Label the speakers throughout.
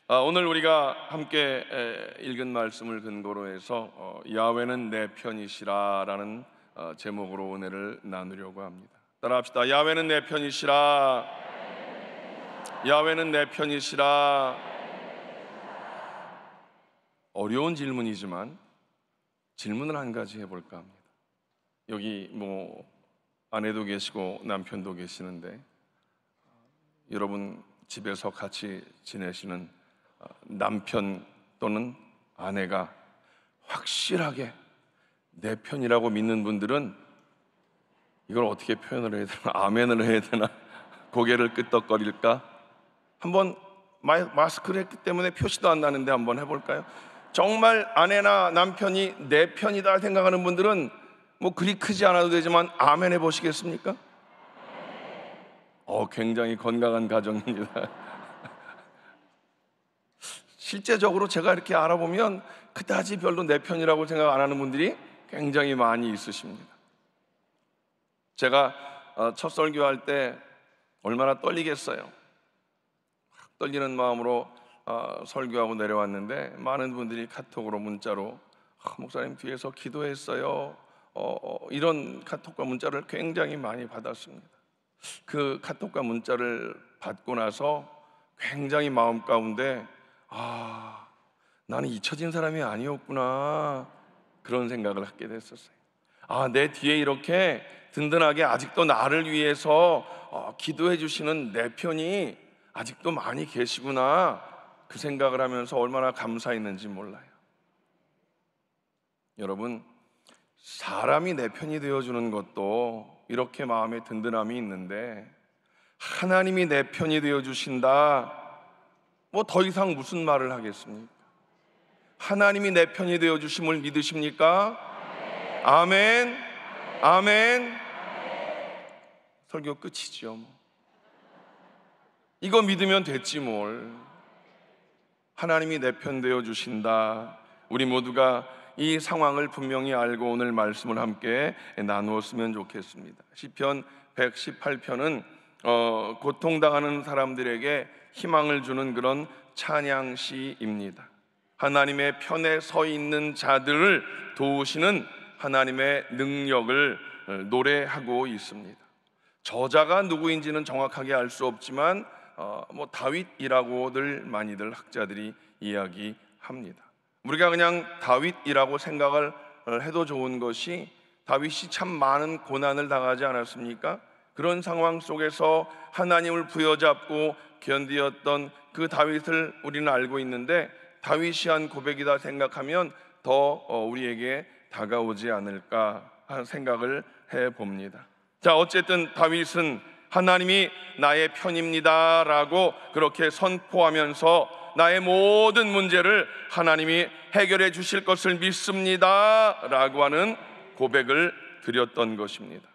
Speaker 1: 오늘 우리가 함께 읽은 말씀을 근거로 해서 야훼는 내 편이시라라는 제목으로 오늘을 나누려고 합니다. 따라합시다. 야훼는 내 편이시라. 야훼는 내 편이시라. 어려운 질문이지만 질문을 한 가지 해볼까 합니다. 여기 아내도 계시고 남편도 계시는데 여러분 집에서 같이 지내시는 남편 또는 아내가 확실하게 내 편이라고 믿는 분들은 이걸 어떻게 표현을 해야 되나? 아멘을 해야 되나? 고개를 끄덕거릴까? 한번 마스크를 했기 때문에 표시도 안 나는데 한번 해볼까요? 정말 아내나 남편이 내 편이다 생각하는 분들은 그리 크지 않아도 되지만 아멘 해보시겠습니까? 굉장히 건강한 가정입니다. 실제적으로 제가 이렇게 알아보면 그다지 별로 내 편이라고 생각 안 하는 분들이 굉장히 많이 있으십니다. 제가 첫 설교할 때 얼마나 떨리겠어요. 떨리는 마음으로 설교하고 내려왔는데 많은 분들이 카톡으로 문자로 목사님 뒤에서 기도했어요, 이런 카톡과 문자를 굉장히 많이 받았습니다. 그 카톡과 문자를 받고 나서 굉장히 마음 가운데 나는 잊혀진 사람이 아니었구나, 그런 생각을 하게 됐었어요. 내 뒤에 이렇게 든든하게 아직도 나를 위해서 기도해 주시는 내 편이 아직도 많이 계시구나, 그 생각을 하면서 얼마나 감사했는지 몰라요. 여러분, 사람이 내 편이 되어주는 것도 이렇게 마음에 든든함이 있는데 하나님이 내 편이 되어주신다, 더 이상 무슨 말을 하겠습니까? 하나님이 내 편이 되어주심을 믿으십니까? 아멘. 아멘. 설교 끝이죠. 이거 믿으면 됐지 뭘. 하나님이 내 편 되어주신다. 우리 모두가 이 상황을 분명히 알고 오늘 말씀을 함께 나누었으면 좋겠습니다. 시편 118편은 고통당하는 사람들에게 희망을 주는 그런 찬양시입니다. 하나님의 편에 서 있는 자들을 도우시는 하나님의 능력을 노래하고 있습니다. 저자가 누구인지는 정확하게 알 수 없지만 다윗이라고들 많이들 학자들이 이야기합니다. 우리가 그냥 다윗이라고 생각을 해도 좋은 것이, 다윗이 참 많은 고난을 당하지 않았습니까? 그런 상황 속에서 하나님을 부여잡고 견디었던 그 다윗을 우리는 알고 있는데, 다윗이 한 고백이다 생각하면 더 우리에게 다가오지 않을까 하는 생각을 해봅니다. 자, 어쨌든 다윗은 하나님이 나의 편입니다 라고 그렇게 선포하면서 나의 모든 문제를 하나님이 해결해 주실 것을 믿습니다 라고 하는 고백을 드렸던 것입니다.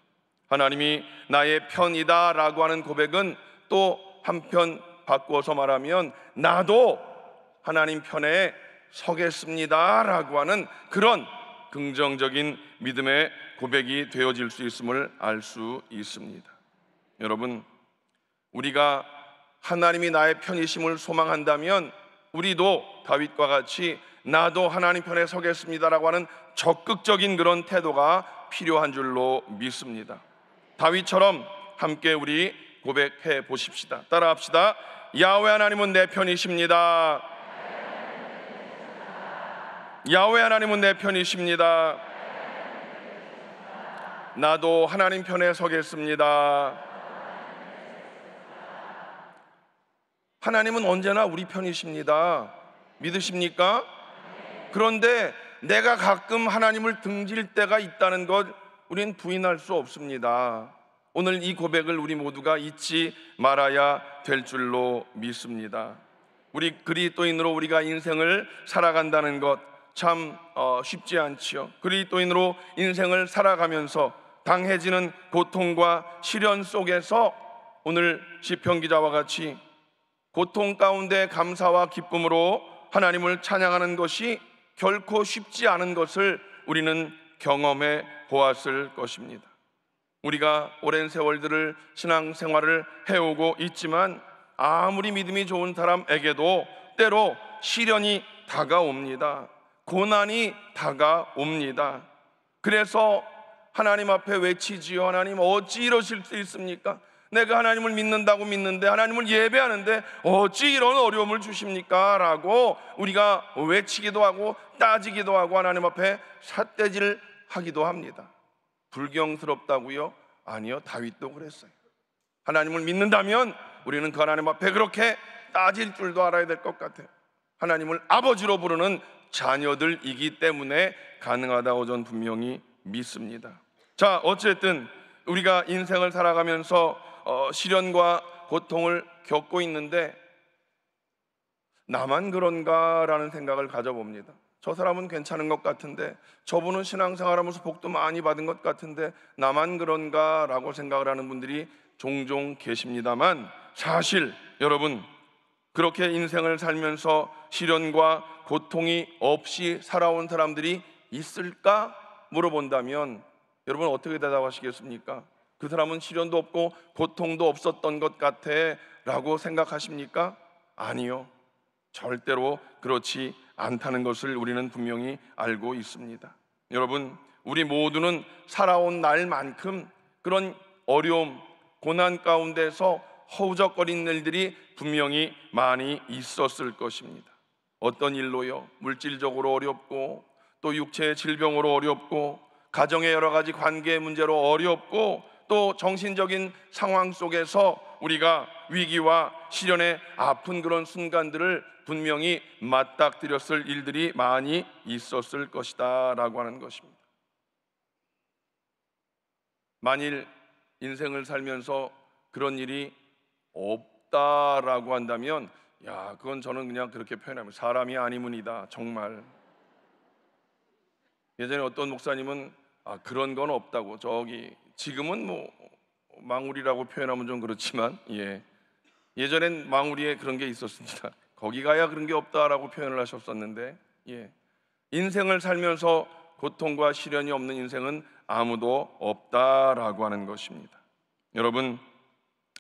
Speaker 1: 하나님이 나의 편이다 라고 하는 고백은 또 한편 바꾸어서 말하면 나도 하나님 편에 서겠습니다 라고 하는 그런 긍정적인 믿음의 고백이 되어질 수 있음을 알 수 있습니다. 여러분, 우리가 하나님이 나의 편이심을 소망한다면 우리도 다윗과 같이 나도 하나님 편에 서겠습니다라고 하는 적극적인 그런 태도가 필요한 줄로 믿습니다. 다윗처럼 함께 우리 고백해 보십시다. 따라합시다. 야훼 하나님은 내 편이십니다. 야훼 하나님은 내 편이십니다. 나도 하나님 편에 서겠습니다. 하나님은 언제나 우리 편이십니다. 믿으십니까? 그런데 내가 가끔 하나님을 등질 때가 있다는 것 우린 부인할 수 없습니다. 오늘 이 고백을 우리 모두가 잊지 말아야 될 줄로 믿습니다. 우리 그리스도인으로 우리가 인생을 살아간다는 것 참 쉽지 않지요. 그리스도인으로 인생을 살아가면서 당해지는 고통과 시련 속에서 오늘 시편 기자와 같이 고통 가운데 감사와 기쁨으로 하나님을 찬양하는 것이 결코 쉽지 않은 것을 우리는 경험해 보았을 것입니다. 우리가 오랜 세월들을 신앙생활을 해오고 있지만 아무리 믿음이 좋은 사람에게도 때로 시련이 다가옵니다. 고난이 다가옵니다. 그래서 하나님 앞에 외치지요. 하나님, 어찌 이러실 수 있습니까? 내가 하나님을 믿는다고 믿는데, 하나님을 예배하는데 어찌 이런 어려움을 주십니까? 라고 우리가 외치기도 하고 따지기도 하고 하나님 앞에 삿대질 하기도 합니다. 불경스럽다고요? 아니요, 다윗도 그랬어요. 하나님을 믿는다면 우리는 그 하나님 앞에 그렇게 따질 줄도 알아야 될 것 같아요. 하나님을 아버지로 부르는 자녀들이기 때문에 가능하다고 저는 분명히 믿습니다. 자, 어쨌든 우리가 인생을 살아가면서 시련과 고통을 겪고 있는데, 나만 그런가라는 생각을 가져봅니다. 저 사람은 괜찮은 것 같은데, 저분은 신앙생활하면서 복도 많이 받은 것 같은데 나만 그런가라고 생각을 하는 분들이 종종 계십니다만, 사실 여러분, 그렇게 인생을 살면서 시련과 고통이 없이 살아온 사람들이 있을까 물어본다면 여러분 어떻게 대답하시겠습니까? 그 사람은 시련도 없고 고통도 없었던 것 같아 라고 생각하십니까? 아니요, 절대로 그렇지 않다는 것을 우리는 분명히 알고 있습니다. 여러분, 우리 모두는 살아온 날만큼 그런 어려움, 고난 가운데서 허우적거리는 일들이 분명히 많이 있었을 것입니다. 어떤 일로요? 물질적으로 어렵고, 또 육체의 질병으로 어렵고, 가정의 여러 가지 관계 문제로 어렵고, 또 정신적인 상황 속에서 우리가 위기와 시련의 아픈 그런 순간들을 분명히 맞닥뜨렸을 일들이 많이 있었을 것이다 라고 하는 것입니다. 만일 인생을 살면서 그런 일이 없다라고 한다면, 그건 저는 그냥 그렇게 표현합니다. 사람이 아니문이다. 정말 예전에 어떤 목사님은 그런 건 없다고, 지금은 뭐 망우리라고 표현하면 좀 그렇지만, 예전엔 망우리에 그런 게 있었습니다. 거기 가야 그런 게 없다라고 표현을 하셨었는데, 인생을 살면서 고통과 시련이 없는 인생은 아무도 없다라고 하는 것입니다. 여러분,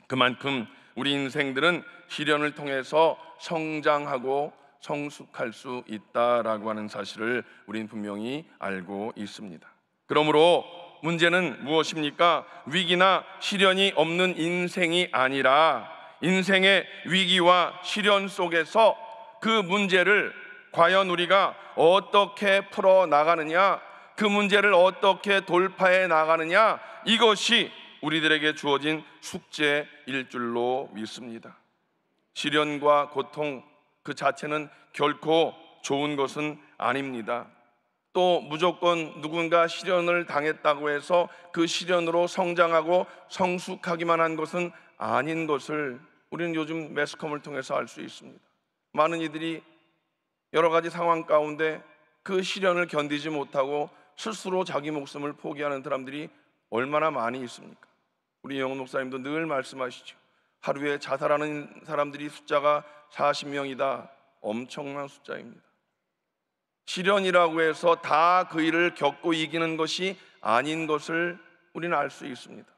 Speaker 1: 그만큼 우리 인생들은 시련을 통해서 성장하고 성숙할 수 있다라고 하는 사실을 우리는 분명히 알고 있습니다. 그러므로 문제는 무엇입니까? 위기나 시련이 없는 인생이 아니라, 인생의 위기와 시련 속에서 그 문제를 과연 우리가 어떻게 풀어나가느냐, 그 문제를 어떻게 돌파해 나가느냐, 이것이 우리들에게 주어진 숙제일 줄로 믿습니다. 시련과 고통 그 자체는 결코 좋은 것은 아닙니다. 또 무조건 누군가 시련을 당했다고 해서 그 시련으로 성장하고 성숙하기만 한 것은 아닌 것을 우리는 요즘 매스컴을 통해서 알 수 있습니다. 많은 이들이 여러 가지 상황 가운데 그 시련을 견디지 못하고 스스로 자기 목숨을 포기하는 사람들이 얼마나 많이 있습니까? 우리 영훈 목사님도 늘 말씀하시죠. 하루에 자살하는 사람들이 숫자가 40명이다. 엄청난 숫자입니다. 시련이라고 해서 다 그 일을 겪고 이기는 것이 아닌 것을 우리는 알 수 있습니다.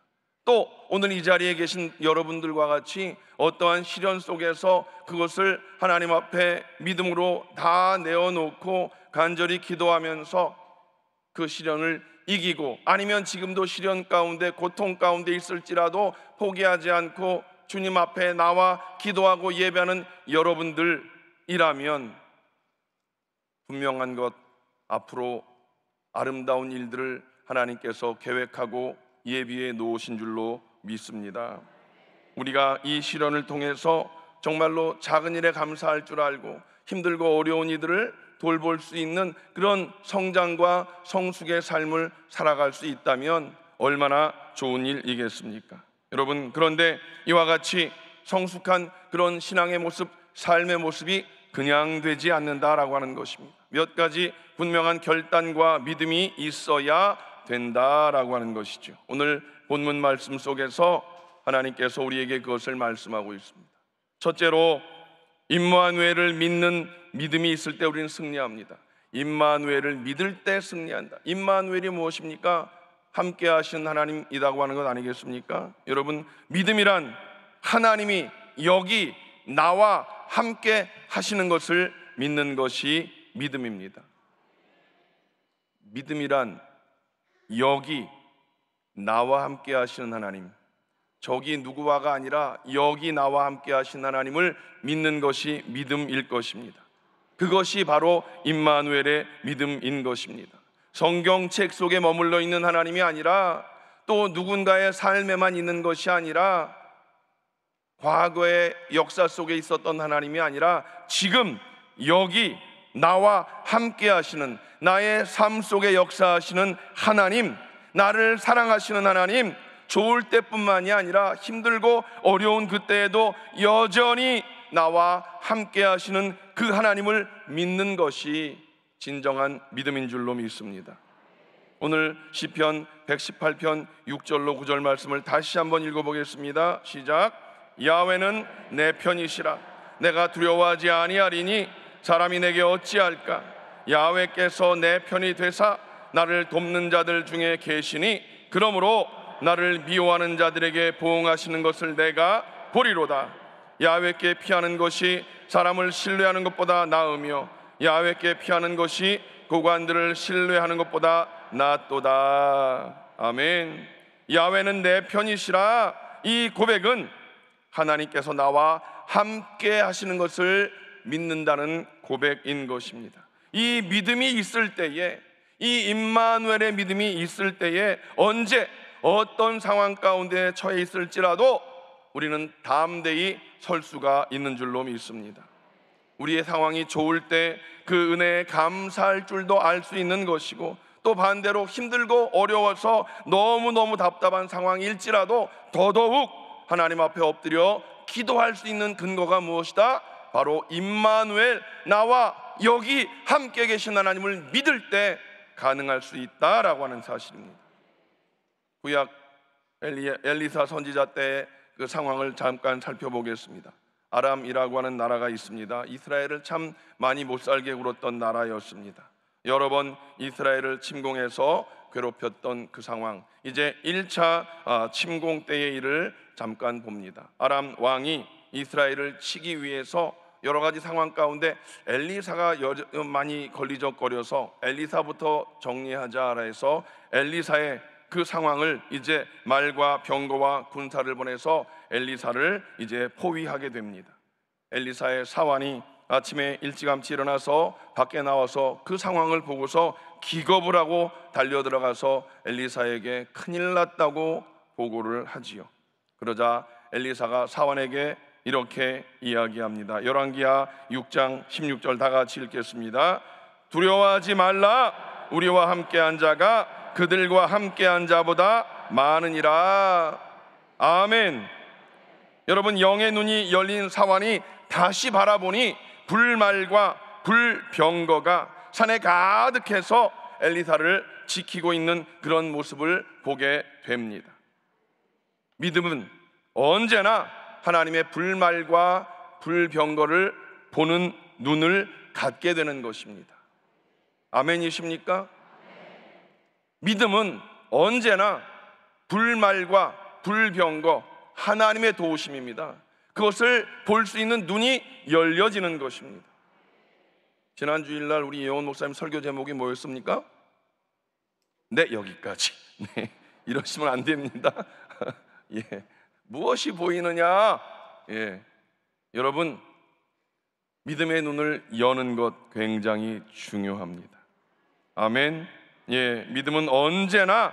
Speaker 1: 또 오늘 이 자리에 계신 여러분들과 같이 어떠한 시련 속에서 그것을 하나님 앞에 믿음으로 다 내어놓고 간절히 기도하면서 그 시련을 이기고, 아니면 지금도 시련 가운데 고통 가운데 있을지라도 포기하지 않고 주님 앞에 나와 기도하고 예배하는 여러분들이라면 분명한 것, 앞으로 아름다운 일들을 하나님께서 계획하고 예비해 놓으신 줄로 믿습니다. 우리가 이 시련을 통해서 정말로 작은 일에 감사할 줄 알고 힘들고 어려운 이들을 돌볼 수 있는 그런 성장과 성숙의 삶을 살아갈 수 있다면 얼마나 좋은 일이겠습니까? 여러분, 그런데 이와 같이 성숙한 그런 신앙의 모습, 삶의 모습이 그냥 되지 않는다라고 하는 것입니다. 몇 가지 분명한 결단과 믿음이 있어야 된다라고 하는 것이죠. 오늘 본문 말씀 속에서 하나님께서 우리에게 그것을 말씀하고 있습니다. 첫째로, 임마누엘을 믿는 믿음이 있을 때 우리는 승리합니다. 임마누엘을 믿을 때 승리한다. 임마누엘이 무엇입니까? 함께 하신 하나님이라고 하는 것 아니겠습니까? 여러분, 믿음이란 하나님이 여기 나와 함께 하시는 것을 믿는 것이 믿음입니다. 믿음이란 여기 나와 함께 하시는 하나님, 저기 누구와가 아니라 여기 나와 함께 하신 하나님을 믿는 것이 믿음일 것입니다. 그것이 바로 임마누엘의 믿음인 것입니다. 성경책 속에 머물러 있는 하나님이 아니라, 또 누군가의 삶에만 있는 것이 아니라, 과거의 역사 속에 있었던 하나님이 아니라 지금 여기 나와 함께 하시는, 나의 삶 속에 역사하시는 하나님, 나를 사랑하시는 하나님, 좋을 때뿐만이 아니라 힘들고 어려운 그때에도 여전히 나와 함께 하시는 그 하나님을 믿는 것이 진정한 믿음인 줄로 믿습니다. 오늘 시편 118편 6절로 9절 말씀을 다시 한번 읽어보겠습니다. 시작. 야훼는 내 편이시라. 내가 두려워하지 아니하리니 사람이 내게 어찌할까. 야훼께서 내 편이 되사 나를 돕는 자들 중에 계시니 그러므로 나를 미워하는 자들에게 보응하시는 것을 내가 보리로다. 야훼께 피하는 것이 사람을 신뢰하는 것보다 나으며 야훼께 피하는 것이 고관들을 신뢰하는 것보다 낫도다. 아멘. 야훼는 내 편이시라. 이 고백은 하나님께서 나와 함께 하시는 것을 믿는다는 고백인 것입니다. 이 믿음이 있을 때에, 이 임마누엘의 믿음이 있을 때에 언제 어떤 상황 가운데 처해 있을지라도 우리는 담대히 설 수가 있는 줄로 믿습니다. 우리의 상황이 좋을 때 그 은혜에 감사할 줄도 알 수 있는 것이고, 또 반대로 힘들고 어려워서 너무너무 답답한 상황일지라도 더더욱 하나님 앞에 엎드려 기도할 수 있는 근거가 무엇이다? 바로 임마누엘, 나와 여기 함께 계신 하나님을 믿을 때 가능할 수 있다라고 하는 사실입니다. 구약 엘리사 선지자 때의 그 상황을 잠깐 살펴보겠습니다. 아람이라고 하는 나라가 있습니다. 이스라엘을 참 많이 못살게 굴었던 나라였습니다. 여러 번 이스라엘을 침공해서 괴롭혔던 그 상황, 이제 1차 침공 때의 일을 잠깐 봅니다. 아람 왕이 이스라엘을 치기 위해서 여러 가지 상황 가운데 엘리사가 많이 걸리적거려서 엘리사부터 정리하자 해서 엘리사의 그 상황을 이제 말과 병거와 군사를 보내서 엘리사를 이제 포위하게 됩니다. 엘리사의 사환이 아침에 일찌감치 일어나서 밖에 나와서 그 상황을 보고서 기겁을 하고 달려들어가서 엘리사에게 큰일 났다고 보고를 하지요. 그러자 엘리사가 사환에게 이렇게 이야기합니다. 열왕기하 6장 16절 다 같이 읽겠습니다. 두려워하지 말라. 우리와 함께한 자가 그들과 함께한 자보다 많으니라. 아멘. 여러분, 영의 눈이 열린 사환이 다시 바라보니 불말과 불병거가 산에 가득해서 엘리사를 지키고 있는 그런 모습을 보게 됩니다. 믿음은 언제나 하나님의 불말과 불병거를 보는 눈을 갖게 되는 것입니다. 아멘이십니까? 믿음은 언제나 불말과 불병거, 하나님의 도우심입니다. 그것을 볼 수 있는 눈이 열려지는 것입니다. 지난 주일날 우리 예원 목사님 설교 제목이 뭐였습니까? 네, 여기까지. 네, 이러시면 안 됩니다. 예, 무엇이 보이느냐? 예, 여러분, 믿음의 눈을 여는 것 굉장히 중요합니다. 아멘. 예, 믿음은 언제나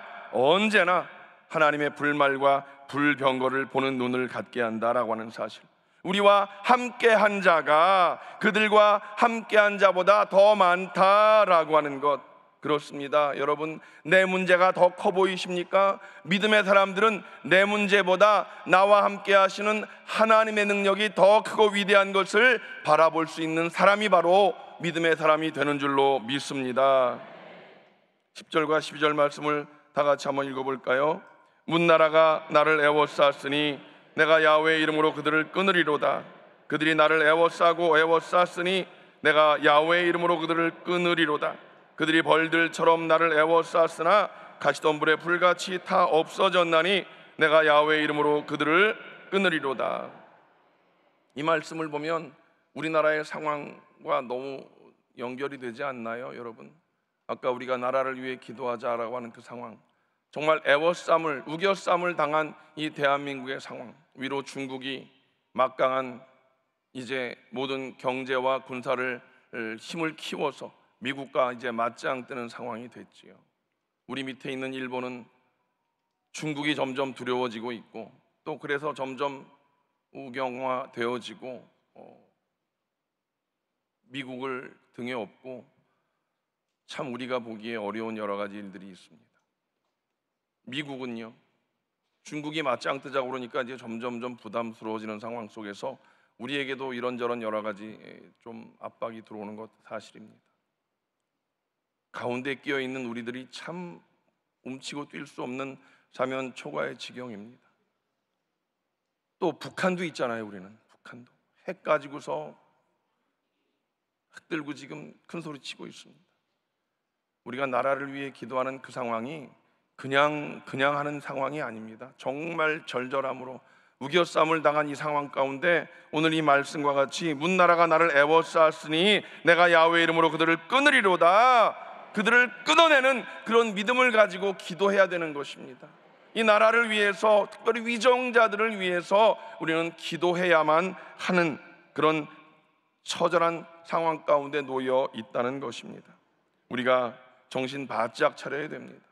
Speaker 1: 하나님의 불말과 불병거를 보는 눈을 갖게 한다라고 하는 사실, 우리와 함께한 자가 그들과 함께한 자보다 더 많다라고 하는 것, 그렇습니다. 여러분, 내 문제가 더 커 보이십니까? 믿음의 사람들은 내 문제보다 나와 함께 하시는 하나님의 능력이 더 크고 위대한 것을 바라볼 수 있는 사람이 바로 믿음의 사람이 되는 줄로 믿습니다. 10절과 12절 말씀을 다 같이 한번 읽어볼까요? 문나라가 나를 애워쌌으니 내가 야훼의 이름으로 그들을 끊으리로다. 그들이 나를 애워쌌으니 내가 야훼의 이름으로 그들을 끊으리로다. 그들이 벌들처럼 나를 애워쌌으나 가시던 불에 불같이 타 없어졌나니 내가 야훼의 이름으로 그들을 끊으리로다. 이 말씀을 보면 우리나라의 상황과 너무 연결이 되지 않나요, 여러분? 아까 우리가 나라를 위해 기도하자라고 하는 그 상황, 정말 애워싸움을, 우겨싸움을 당한 이 대한민국의 상황, 위로 중국이 막강한 이제 모든 경제와 군사를 힘을 키워서 미국과 이제 맞짱 뜨는 상황이 됐지요. 우리 밑에 있는 일본은 중국이 점점 두려워지고 있고, 또 그래서 점점 우경화되어지고 미국을 등에 업고, 참 우리가 보기에 어려운 여러 가지 일들이 있습니다. 미국은요, 중국이 맞짱 뜨자고 그러니까 이제 점점점 부담스러워지는 상황 속에서 우리에게도 이런저런 여러 가지 좀 압박이 들어오는 것 사실입니다. 가운데 끼어 있는 우리들이 참 움치고 뛸 수 없는 사면 초과의 지경입니다. 또 북한도 있잖아요. 우리는 북한도 핵 가지고서 핵 들고 지금 큰 소리 치고 있습니다. 우리가 나라를 위해 기도하는 그 상황이 그냥 하는 상황이 아닙니다. 정말 절절함으로 우겨싸움을 당한 이 상황 가운데 오늘 이 말씀과 같이 문나라가 나를 애워쌌으니 내가 야훼의 이름으로 그들을 끊으리로다, 그들을 끊어내는 그런 믿음을 가지고 기도해야 되는 것입니다. 이 나라를 위해서, 특별히 위정자들을 위해서 우리는 기도해야만 하는 그런 처절한 상황 가운데 놓여 있다는 것입니다. 우리가 정신 바짝 차려야 됩니다.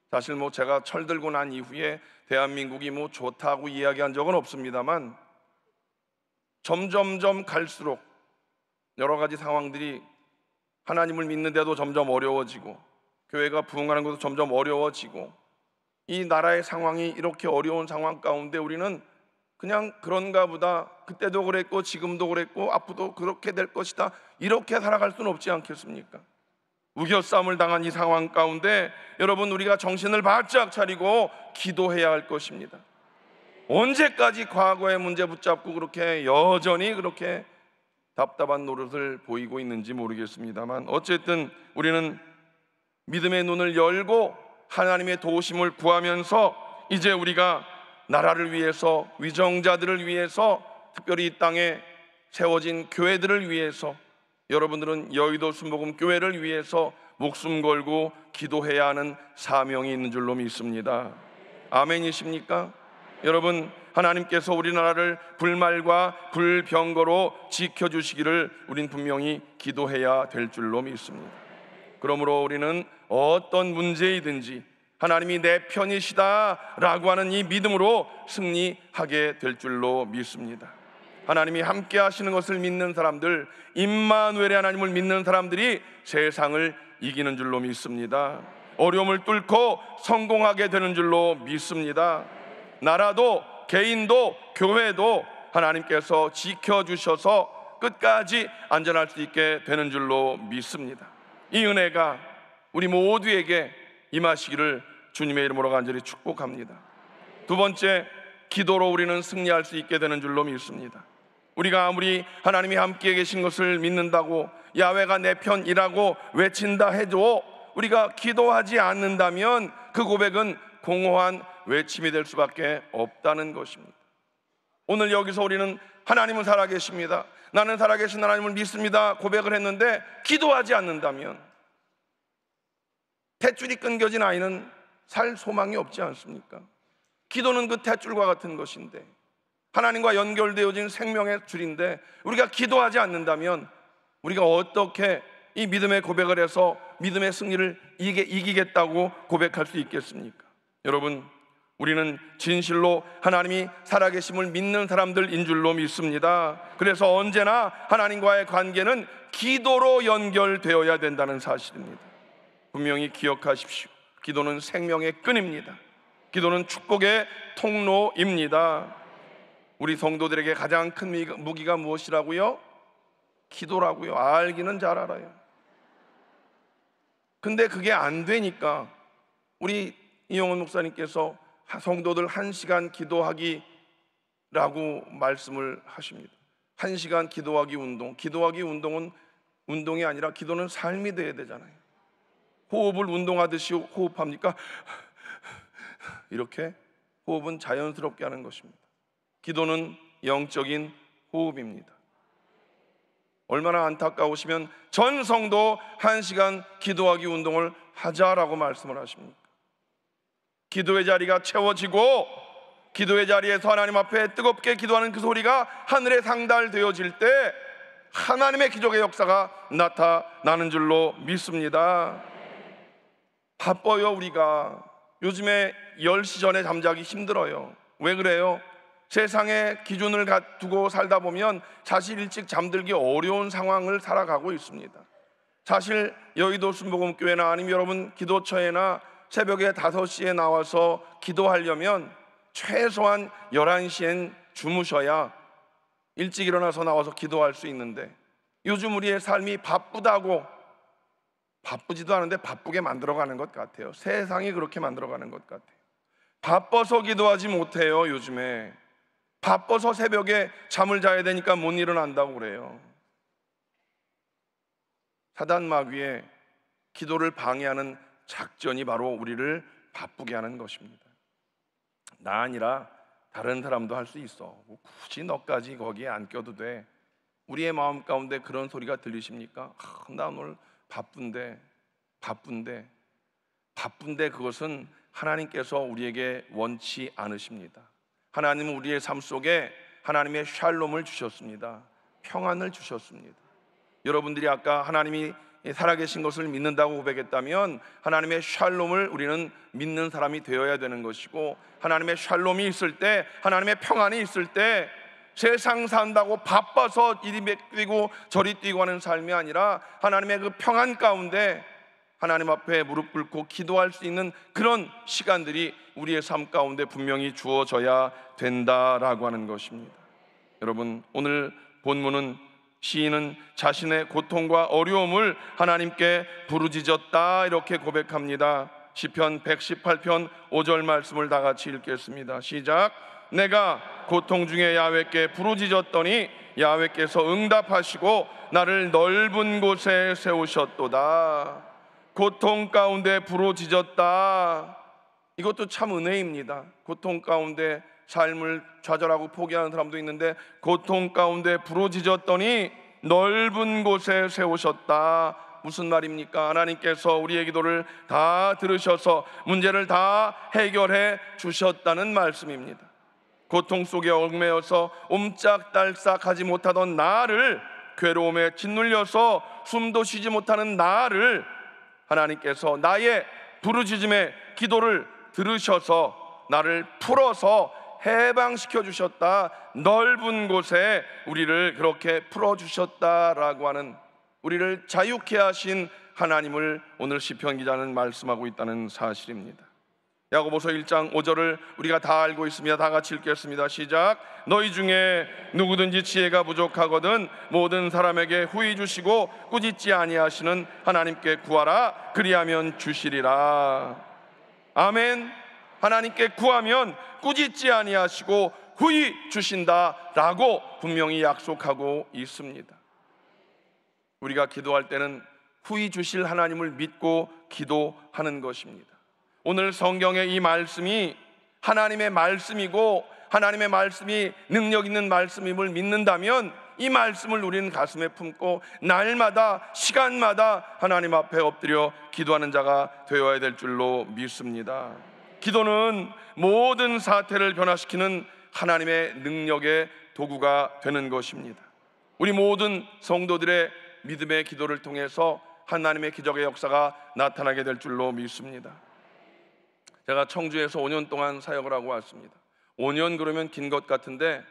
Speaker 1: 사실 제가 철들고 난 이후에 대한민국이 좋다고 이야기한 적은 없습니다만, 점점점 갈수록 여러 가지 상황들이 하나님을 믿는데도 점점 어려워지고, 교회가 부흥하는 것도 점점 어려워지고, 이 나라의 상황이 이렇게 어려운 상황 가운데 우리는 그냥 그런가 보다, 그때도 그랬고 지금도 그랬고 앞으로도 그렇게 될 것이다, 이렇게 살아갈 수는 없지 않겠습니까? 우겨싸움을 당한 이 상황 가운데 여러분, 우리가 정신을 바짝 차리고 기도해야 할 것입니다. 언제까지 과거의 문제 붙잡고 그렇게 여전히 그렇게 답답한 노릇을 보이고 있는지 모르겠습니다만, 어쨌든 우리는 믿음의 눈을 열고 하나님의 도우심을 구하면서 이제 우리가 나라를 위해서, 위정자들을 위해서, 특별히 이 땅에 세워진 교회들을 위해서, 여러분들은 여의도 순복음 교회를 위해서 목숨 걸고 기도해야 하는 사명이 있는 줄로 믿습니다. 아멘이십니까? 여러분, 하나님께서 우리나라를 불말과 불병거로 지켜주시기를 우린 분명히 기도해야 될 줄로 믿습니다. 그러므로 우리는 어떤 문제이든지 하나님이 내 편이시다라고 하는 이 믿음으로 승리하게 될 줄로 믿습니다. 하나님이 함께 하시는 것을 믿는 사람들, 임마누엘의 하나님을 믿는 사람들이 세상을 이기는 줄로 믿습니다. 어려움을 뚫고 성공하게 되는 줄로 믿습니다. 나라도 개인도 교회도 하나님께서 지켜주셔서 끝까지 안전할 수 있게 되는 줄로 믿습니다. 이 은혜가 우리 모두에게 임하시기를 주님의 이름으로 간절히 축복합니다. 두 번째, 기도로 우리는 승리할 수 있게 되는 줄로 믿습니다. 우리가 아무리 하나님이 함께 계신 것을 믿는다고, 야훼가 내 편이라고 외친다 해도 우리가 기도하지 않는다면 그 고백은 공허한 외침이 될 수밖에 없다는 것입니다. 오늘 여기서 우리는 하나님은 살아계십니다, 나는 살아계신 하나님을 믿습니다 고백을 했는데 기도하지 않는다면 탯줄이 끊겨진 아이는 살 소망이 없지 않습니까? 기도는 그 탯줄과 같은 것인데, 하나님과 연결되어진 생명의 줄인데, 우리가 기도하지 않는다면 우리가 어떻게 이 믿음의 고백을 해서 믿음의 승리를 이기겠다고 고백할 수 있겠습니까? 여러분, 우리는 진실로 하나님이 살아계심을 믿는 사람들인 줄로 믿습니다. 그래서 언제나 하나님과의 관계는 기도로 연결되어야 된다는 사실입니다. 분명히 기억하십시오. 기도는 생명의 끈입니다. 기도는 축복의 통로입니다. 우리 성도들에게 가장 큰 무기가 무엇이라고요? 기도라고요. 알기는 잘 알아요. 근데 그게 안 되니까 우리 이영원 목사님께서 성도들 1시간 기도하기라고 말씀을 하십니다. 1시간 기도하기 운동. 기도하기 운동은 운동이 아니라 기도는 삶이 돼야 되잖아요. 호흡을 운동하듯이 호흡합니까? 이렇게 호흡은 자연스럽게 하는 것입니다. 기도는 영적인 호흡입니다. 얼마나 안타까우시면 전 성도 1시간 기도하기 운동을 하자라고 말씀을 하십니까? 기도의 자리가 채워지고 기도의 자리에서 하나님 앞에 뜨겁게 기도하는 그 소리가 하늘에 상달되어질 때 하나님의 기적의 역사가 나타나는 줄로 믿습니다. 바빠요. 우리가 요즘에 10시 전에 잠자기 힘들어요. 왜 그래요? 세상의 기준을 두고 살다 보면 사실 일찍 잠들기 어려운 상황을 살아가고 있습니다. 사실 여의도 순복음교회나 아니면 여러분 기도처에나 새벽에 5시에 나와서 기도하려면 최소한 11시엔 주무셔야 일찍 일어나서 나와서 기도할 수 있는데, 요즘 우리의 삶이 바쁘지도 않은데 바쁘게 만들어가는 것 같아요. 세상이 그렇게 만들어가는 것 같아요. 바빠서 기도하지 못해요. 요즘에 바빠서 새벽에 잠을 자야 되니까 못 일어난다고 그래요. 사단 마귀의 기도를 방해하는 작전이 바로 우리를 바쁘게 하는 것입니다. 나 아니라 다른 사람도 할 수 있어. 굳이 너까지 거기에 안 껴도 돼. 우리의 마음 가운데 그런 소리가 들리십니까? 나 오늘 바쁜데 그것은 하나님께서 우리에게 원치 않으십니다. 하나님은 우리의 삶 속에 하나님의 샬롬을 주셨습니다. 평안을 주셨습니다. 여러분들이 아까 하나님이 살아계신 것을 믿는다고 고백했다면 하나님의 샬롬을 우리는 믿는 사람이 되어야 되는 것이고, 하나님의 샬롬이 있을 때, 하나님의 평안이 있을 때 세상 산다고 바빠서 이리 뛰고 저리 뛰고 하는 삶이 아니라 하나님의 그 평안 가운데 하나님 앞에 무릎 꿇고 기도할 수 있는 그런 시간들이 우리의 삶 가운데 분명히 주어져야 된다라고 하는 것입니다. 여러분, 오늘 본문은 시인은 자신의 고통과 어려움을 하나님께 부르짖었다 이렇게 고백합니다. 시편 118편 5절 말씀을 다 같이 읽겠습니다. 시작. 내가 고통 중에 야훼께 부르짖었더니 야훼께서 응답하시고 나를 넓은 곳에 세우셨도다. 고통 가운데 부르짖었다. 이것도 참 은혜입니다. 고통 가운데 삶을 좌절하고 포기하는 사람도 있는데, 고통 가운데 부르짖었더니 넓은 곳에 세우셨다. 무슨 말입니까? 하나님께서 우리의 기도를 다 들으셔서 문제를 다 해결해 주셨다는 말씀입니다. 고통 속에 얽매여서 옴짝달싹하지 못하던 나를, 괴로움에 짓눌려서 숨도 쉬지 못하는 나를 하나님께서 나의 부르짖음의 기도를 들으셔서 나를 풀어서 해방시켜 주셨다. 넓은 곳에 우리를 그렇게 풀어주셨다라고 하는, 우리를 자유케 하신 하나님을 오늘 시편 기자는 말씀하고 있다는 사실입니다. 야고보서 1장 5절을 우리가 다 알고 있습니다. 다 같이 읽겠습니다. 시작. 너희 중에 누구든지 지혜가 부족하거든 모든 사람에게 후히 주시고 꾸짖지 아니하시는 하나님께 구하라. 그리하면 주시리라. 아멘. 하나님께 구하면 꾸짖지 아니하시고 후히 주신다라고 분명히 약속하고 있습니다. 우리가 기도할 때는 후히 주실 하나님을 믿고 기도하는 것입니다. 오늘 성경의 이 말씀이 하나님의 말씀이고 하나님의 말씀이 능력 있는 말씀임을 믿는다면 이 말씀을 우리는 가슴에 품고 날마다 시간마다 하나님 앞에 엎드려 기도하는 자가 되어야 될 줄로 믿습니다. 기도는 모든 사태를 변화시키는 하나님의 능력의 도구가 되는 것입니다. 우리 모든 성도들의 믿음의 기도를 통해서 하나님의 기적의 역사가 나타나게 될 줄로 믿습니다. 제가 청주에서 5년 동안 사역을 하고 왔습니다. 5년 그러면 긴 것 같은데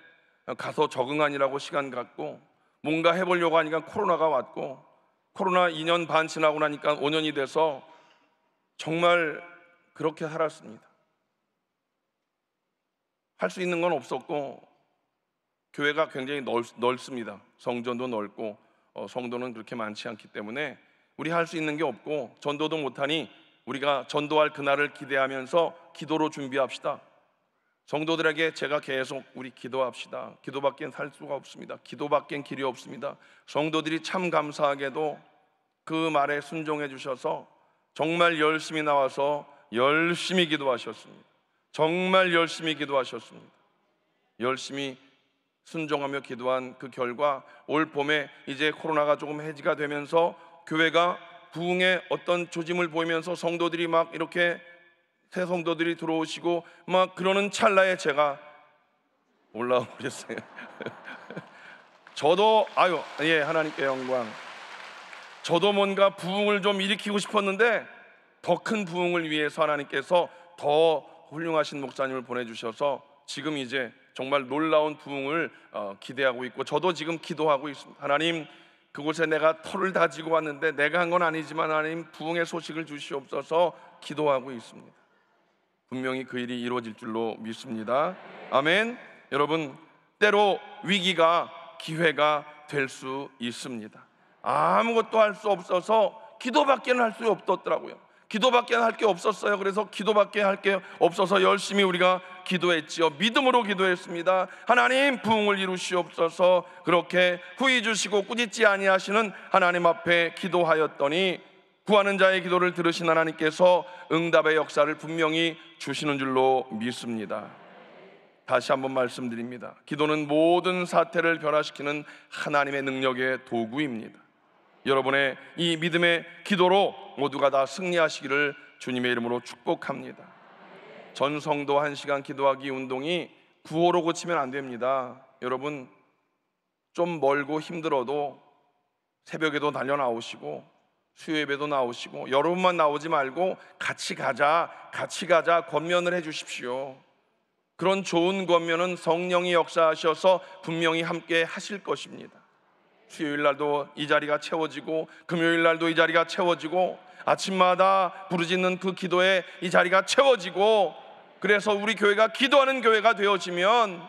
Speaker 1: 가서 적응하느라고 시간 갖고 뭔가 해보려고 하니까 코로나가 왔고, 코로나 2년 반 지나고 나니까 5년이 돼서 정말 그렇게 살았습니다. 할 수 있는 건 없었고, 교회가 굉장히 넓습니다. 성전도 넓고 성도는 그렇게 많지 않기 때문에 우리 할 수 있는 게 없고 전도도 못하니 우리가 전도할 그날을 기대하면서 기도로 준비합시다. 성도들에게 제가 계속 우리 기도합시다. 기도밖엔 살 수가 없습니다. 기도밖엔 길이 없습니다. 성도들이 참 감사하게도 그 말에 순종해 주셔서 정말 열심히 나와서 열심히 기도하셨습니다. 정말 열심히 기도하셨습니다. 열심히 순종하며 기도한 그 결과 올 봄에 이제 코로나가 조금 해지가 되면서 교회가 부흥의 어떤 조짐을 보이면서 성도들이 막 이렇게 새 성도들이 들어오시고 막 그러는 찰나에 제가 올라와 버렸어요. 저도 하나님께 영광. 저도 뭔가 부흥을 좀 일으키고 싶었는데 더 큰 부흥을 위해서 하나님께서 더 훌륭하신 목사님을 보내주셔서 지금 이제 정말 놀라운 부흥을 기대하고 있고, 저도 지금 기도하고 있습니다. 하나님, 그곳에 내가 터를 다지고 왔는데 내가 한 건 아니지만 하나님 부흥의 소식을 주시옵소서 기도하고 있습니다. 분명히 그 일이 이루어질 줄로 믿습니다. 아멘. 여러분, 때로 위기가 기회가 될 수 있습니다. 아무것도 할 수 없어서 기도밖에는 할 수 없었더라고요. 기도밖에 할 게 없었어요. 그래서 기도밖에 할 게 없어서 열심히 우리가 기도했지요. 믿음으로 기도했습니다. 하나님, 부흥을 이루시옵소서. 그렇게 후히 주시고 꾸짖지 아니하시는 하나님 앞에 기도하였더니 구하는 자의 기도를 들으신 하나님께서 응답의 역사를 분명히 주시는 줄로 믿습니다. 다시 한번 말씀드립니다. 기도는 모든 사태를 변화시키는 하나님의 능력의 도구입니다. 여러분의 이 믿음의 기도로 모두가 다 승리하시기를 주님의 이름으로 축복합니다. 전성도 1시간 기도하기 운동이 구호로 고치면 안 됩니다. 여러분, 좀 멀고 힘들어도 새벽에도 달려 나오시고 수요예배도 나오시고, 여러분만 나오지 말고 같이 가자 권면을 해 주십시오. 그런 좋은 권면은 성령이 역사하셔서 분명히 함께 하실 것입니다. 수요일 날도 이 자리가 채워지고 금요일 날도 이 자리가 채워지고 아침마다 부르짖는 그 기도에 이 자리가 채워지고, 그래서 우리 교회가 기도하는 교회가 되어지면,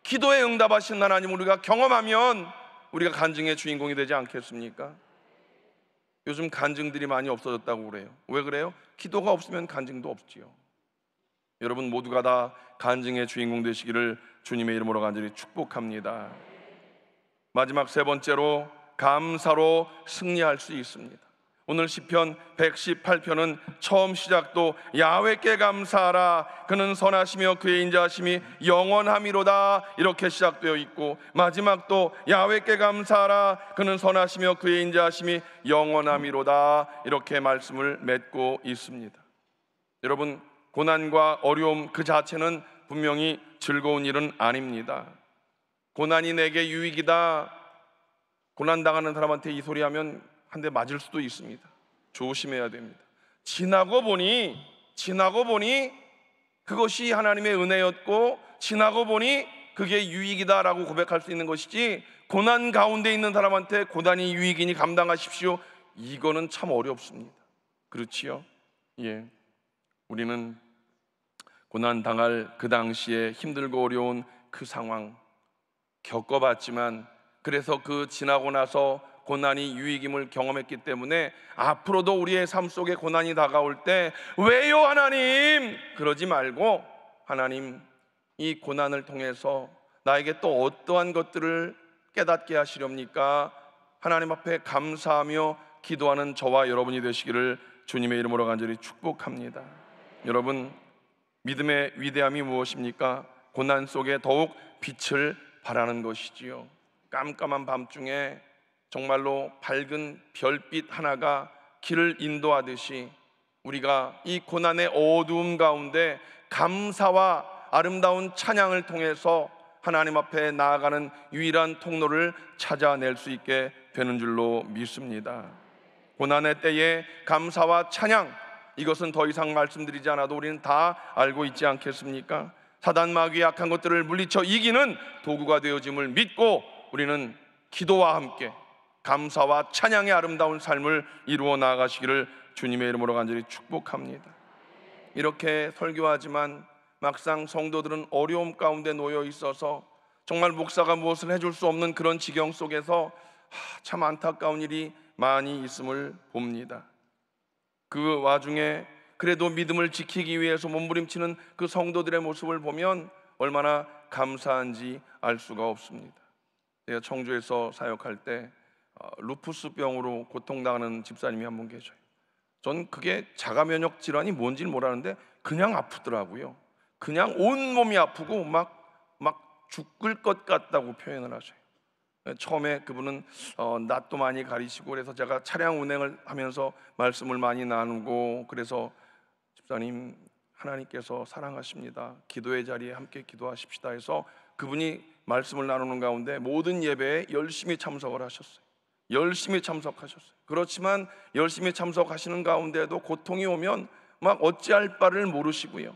Speaker 1: 기도에 응답하신 하나님을 우리가 경험하면 우리가 간증의 주인공이 되지 않겠습니까? 요즘 간증들이 많이 없어졌다고 그래요. 왜 그래요? 기도가 없으면 간증도 없지요. 여러분 모두가 다 간증의 주인공 되시기를 주님의 이름으로 간절히 축복합니다. 마지막 세 번째로, 감사로 승리할 수 있습니다. 오늘 시편 118편은 처음 시작도 야훼께 감사하라, 그는 선하시며 그의 인자하심이 영원함이로다, 이렇게 시작되어 있고, 마지막도 야훼께 감사하라, 그는 선하시며 그의 인자하심이 영원함이로다, 이렇게 말씀을 맺고 있습니다. 여러분, 고난과 어려움 그 자체는 분명히 즐거운 일은 아닙니다. 고난이 내게 유익이다, 고난당하는 사람한테 이 소리하면 한 대 맞을 수도 있습니다. 조심해야 됩니다. 지나고 보니 그것이 하나님의 은혜였고, 지나고 보니 그게 유익이다라고 고백할 수 있는 것이지, 고난 가운데 있는 사람한테 고난이 유익이니 감당하십시오, 이거는 참 어렵습니다. 그렇지요? 예. 우리는 고난 당할 그 당시에 힘들고 어려운 그 상황 겪어봤지만, 그래서 그 지나고 나서 고난이 유익임을 경험했기 때문에 앞으로도 우리의 삶 속에 고난이 다가올 때 왜요 하나님? 그러지 말고, 하나님, 이 고난을 통해서 나에게 또 어떠한 것들을 깨닫게 하시렵니까? 하나님 앞에 감사하며 기도하는 저와 여러분이 되시기를 주님의 이름으로 간절히 축복합니다. 여러분, 믿음의 위대함이 무엇입니까? 고난 속에 더욱 빛을 발하는 것이지요. 깜깜한 밤중에 정말로 밝은 별빛 하나가 길을 인도하듯이, 우리가 이 고난의 어두움 가운데 감사와 아름다운 찬양을 통해서 하나님 앞에 나아가는 유일한 통로를 찾아낼 수 있게 되는 줄로 믿습니다. 고난의 때에 감사와 찬양, 이것은 더 이상 말씀드리지 않아도 우리는 다 알고 있지 않겠습니까? 사단 마귀의 악한 것들을 물리쳐 이기는 도구가 되어짐을 믿고, 우리는 기도와 함께 감사와 찬양의 아름다운 삶을 이루어 나아가시기를 주님의 이름으로 간절히 축복합니다. 이렇게 설교하지만 막상 성도들은 어려움 가운데 놓여 있어서 정말 목사가 무엇을 해줄 수 없는 그런 지경 속에서 참 안타까운 일이 많이 있음을 봅니다. 그 와중에 그래도 믿음을 지키기 위해서 몸부림치는 그 성도들의 모습을 보면 얼마나 감사한지 알 수가 없습니다. 제가 청주에서 사역할 때 루푸스 병으로 고통당하는 집사님이 한 분 계셔요. 전 그게 자가 면역 질환이 뭔지는 모르는데 그냥 아프더라고요. 그냥 온 몸이 아프고 막 죽을 것 같다고 표현을 하셔요. 처음에 그분은 낯도 많이 가리시고, 그래서 제가 차량 운행을 하면서 말씀을 많이 나누고, 그래서 집사님, 하나님께서 사랑하십니다, 기도의 자리에 함께 기도하십시다 해서 그분이 말씀을 나누는 가운데 모든 예배에 열심히 참석을 하셨어요. 열심히 참석하셨어요. 그렇지만 열심히 참석하시는 가운데도 고통이 오면 막 어찌할 바를 모르시고요,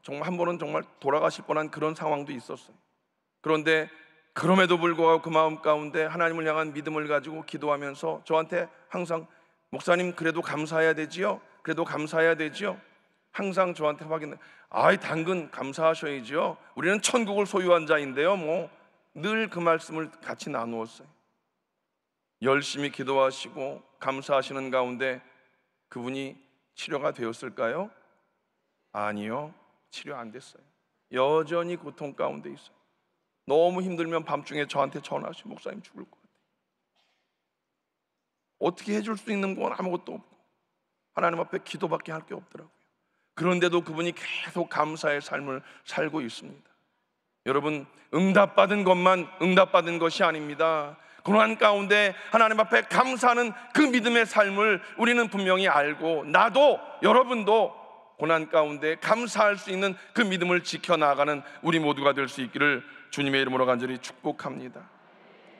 Speaker 1: 정말 한 번은 정말 돌아가실 뻔한 그런 상황도 있었어요. 그런데 그럼에도 불구하고 그 마음 가운데 하나님을 향한 믿음을 가지고 기도하면서 저한테 항상, 목사님 그래도 감사해야 되지요? 그래도 감사해야 되지요? 항상 저한테 확인해, 아이 당근 감사하셔야지요, 우리는 천국을 소유한 자인데요. 늘 그 말씀을 같이 나누었어요. 열심히 기도하시고 감사하시는 가운데 그분이 치료가 되었을까요? 아니요, 치료 안 됐어요. 여전히 고통 가운데 있어요. 너무 힘들면 밤중에 저한테 전화하시고, 목사님 죽을 것 같아요. 어떻게 해줄 수 있는 건 아무것도 없고 하나님 앞에 기도밖에 할 게 없더라고요. 그런데도 그분이 계속 감사의 삶을 살고 있습니다. 여러분, 응답받은 것만 응답받은 것이 아닙니다. 고난 가운데 하나님 앞에 감사하는 그 믿음의 삶을 우리는 분명히 알고, 나도 여러분도 고난 가운데 감사할 수 있는 그 믿음을 지켜나가는 우리 모두가 될 수 있기를 주님의 이름으로 간절히 축복합니다.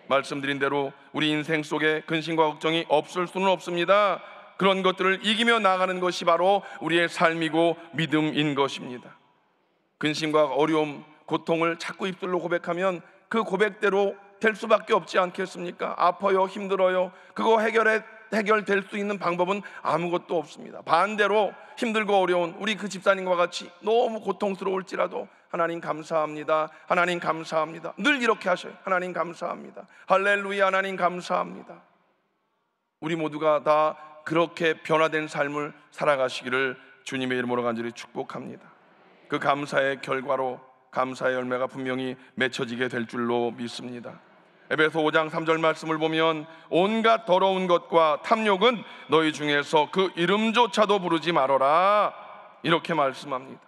Speaker 1: 말씀드린 대로 우리 인생 속에 근심과 걱정이 없을 수는 없습니다. 그런 것들을 이기며 나가는 것이 바로 우리의 삶이고 믿음인 것입니다. 근심과 어려움, 고통을 자꾸 입술로 고백하면 그 고백대로 될 수밖에 없지 않겠습니까? 아파요, 힘들어요, 그거 해결될 수 있는 방법은 아무것도 없습니다. 반대로 힘들고 어려운 우리 그 집사님과 같이 너무 고통스러울지라도 하나님 감사합니다, 하나님 감사합니다, 늘 이렇게 하셔요. 하나님 감사합니다, 할렐루야, 하나님 감사합니다. 우리 모두가 다 그렇게 변화된 삶을 살아가시기를 주님의 이름으로 간절히 축복합니다. 그 감사의 결과로 감사의 열매가 분명히 맺혀지게 될 줄로 믿습니다. 에베소 5장 3절 말씀을 보면, 온갖 더러운 것과 탐욕은 너희 중에서 그 이름조차도 부르지 말아라, 이렇게 말씀합니다.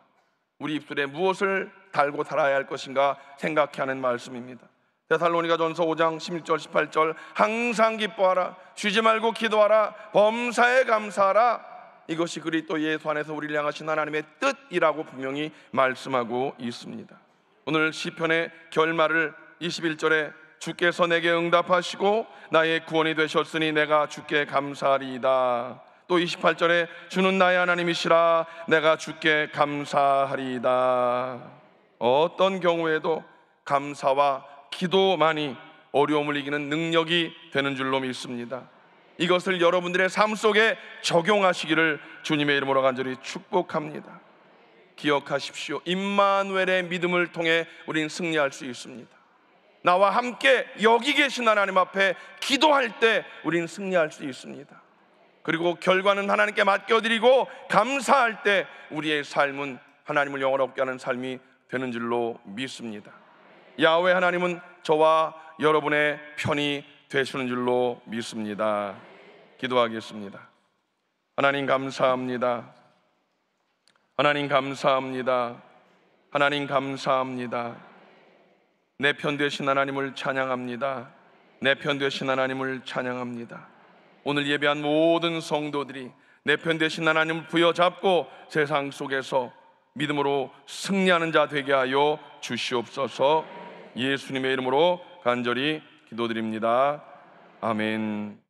Speaker 1: 우리 입술에 무엇을 달고 살아야 할 것인가 생각해 하는 말씀입니다. 데살로니가전서 5장 11절 18절, 항상 기뻐하라, 쉬지 말고 기도하라, 범사에 감사하라, 이것이 그리스도 예수 안에서 우리를 향하신 하나님의 뜻이라고 분명히 말씀하고 있습니다. 오늘 시편의 결말을 21절에 주께서 내게 응답하시고 나의 구원이 되셨으니 내가 주께 감사하리이다. 또 28절에 주는 나의 하나님이시라 내가 주께 감사하리이다. 어떤 경우에도 감사와 기도만이 어려움을 이기는 능력이 되는 줄로 믿습니다. 이것을 여러분들의 삶 속에 적용하시기를 주님의 이름으로 간절히 축복합니다. 기억하십시오. 임마누엘의 믿음을 통해 우리는 승리할 수 있습니다. 나와 함께 여기 계신 하나님 앞에 기도할 때 우리는 승리할 수 있습니다. 그리고 결과는 하나님께 맡겨드리고 감사할 때 우리의 삶은 하나님을 영원롭게 하는 삶이 되는 줄로 믿습니다. 야훼 하나님은 저와 여러분의 편이 되시는 줄로 믿습니다. 기도하겠습니다. 하나님 감사합니다. 하나님 감사합니다. 하나님 감사합니다. 내 편 되신 하나님을 찬양합니다. 내 편 되신 하나님을 찬양합니다. 오늘 예배한 모든 성도들이 내 편 되신 하나님을 부여잡고 세상 속에서 믿음으로 승리하는 자 되게 하여 주시옵소서. 예수님의 이름으로 간절히 기도드립니다. 아멘.